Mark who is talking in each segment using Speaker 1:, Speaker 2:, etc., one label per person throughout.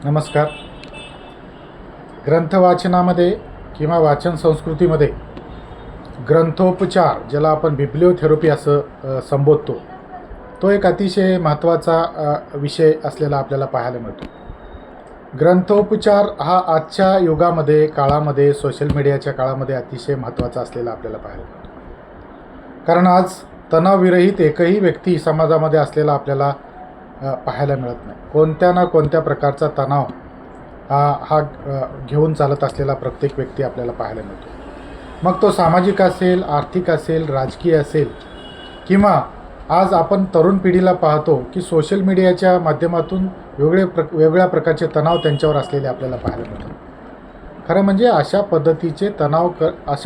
Speaker 1: नमस्कार. ग्रंथ वाचनामध्ये किंवा वाचन संस्कृतीमध्ये ग्रंथोपचार, ज्याला आपण बिब्लिओथेरपी असं संबोधतो, तो एक अतिशय महत्त्वाचा विषय असलेला आपल्याला पाहायला मिळतो. ग्रंथोपचार हा आजच्या युगामध्ये, काळामध्ये, सोशल मीडियाच्या काळामध्ये अतिशय महत्त्वाचा असलेला आपल्याला पाहायला मिळतो. कारण आज तणावविरहित एकही व्यक्ती समाजामध्ये असलेला आपल्याला पाहायला मिळत नाही. कोणत्या ना कोणत्या प्रकारचा तणाव हा घेऊन चालत असलेला प्रत्येक व्यक्ती आपल्याला पाहायला मिळतो. मग तो सामाजिक असेल, आर्थिक असेल, राजकीय असेल, किंवा आज आपण तरुण पिढीला पाहतो की सोशल मीडियाच्या माध्यमातून वेगवेगळ्या प्रकारचे तणाव त्यांच्यावर असलेले आपल्याला पाहायला मिळतात. खरं म्हणजे अशा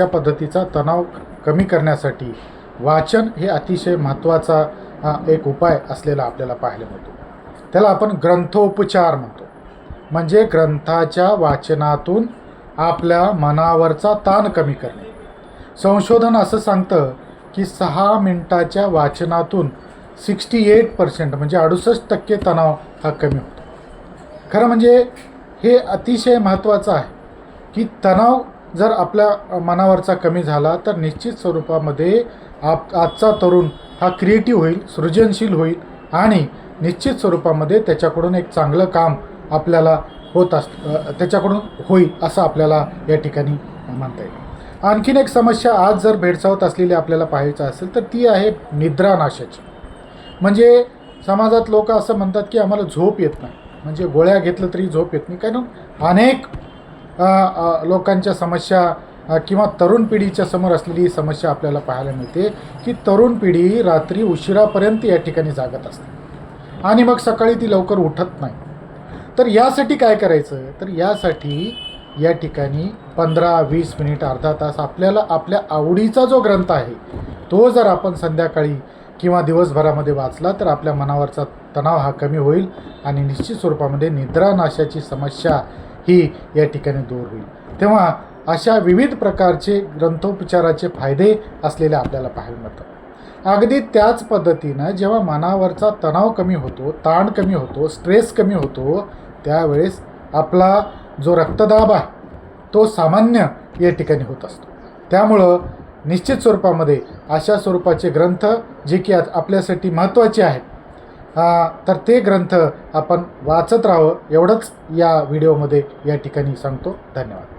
Speaker 1: पद्धतीचा तणाव कमी करण्यासाठी वाचन हे अतिशय महत्त्वाचा एक उपाय असलेला आपल्याला पाहायला मिळतो. त्याला आपण ग्रंथोपचार म्हणतो. म्हणजे ग्रंथाच्या वाचनातून आपल्या मनावरचा ताण कमी करणे. संशोधन असं सांगतं की 6 मिनिटाच्या वाचनातून 68% म्हणजे 68% तणाव हा कमी होतो. खरं म्हणजे हे अतिशय महत्त्वाचं आहे की तणाव जर आपल्या मनावरचा कमी झाला तर निश्चित स्वरूपामध्ये आजचा तरुण हा क्रिएटिव्ह होईल, सृजनशील होईल आणि निश्चित स्वरूपामध्ये त्याच्याकडून एक चांगलं काम आपल्याला त्याच्याकडून होईल असं आपल्याला या ठिकाणी म्हणता येईल. आणखीन एक समस्या आज जर भेडसावत असलेली आपल्याला पाहायचं असेल तर ती आहे निद्रानाशाची. म्हणजे समाजात लोक असं म्हणतात की आम्हाला झोप येत नाही, म्हणजे गोळ्या घेतलं तरी झोप येत नाही. कारण अनेक लोकांच्या समस्या किंवा तरुण पिढीच्या समोर असलेली समस्या आपल्याला पाहायला मिळते की तरुण पिढी रात्री उशिरापर्यंत या ठिकाणी जागत असते आणि मग सकाळी ती लवकर उठत नाही. तर यासाठी काय करायचं, तर यासाठी या ठिकाणी 15-20 मिनिट, अर्धा तास आपल्याला आपल्या आवडीचा जो ग्रंथ आहे तो जर आपण संध्याकाळी किंवा दिवसभरामध्ये वाचला तर आपल्या मनावरचा तणाव हा कमी होईल आणि निश्चित स्वरूपामध्ये निद्रानाशाची समस्या ही या ठिकाणी दूर होईल. तेव्हा अशा विविध प्रकारचे ग्रंथोपचाराचे फायदे असलेले आपल्याला पाहायला मिळतात. अगदी त्याच पद्धतीनं जेव्हा मनावरचा तणाव कमी होतो, ताण कमी होतो, स्ट्रेस कमी होतो, त्यावेळेस आपला जो रक्तदाब आहे तो सामान्य या ठिकाणी होत असतो. त्यामुळं निश्चित स्वरूपामध्ये अशा स्वरूपाचे ग्रंथ जे की आपल्यासाठी महत्त्वाचे आहेत, तर ते ग्रंथ आपण वाचत राहावं एवढंच या व्हिडिओमध्ये या ठिकाणी सांगतो. धन्यवाद.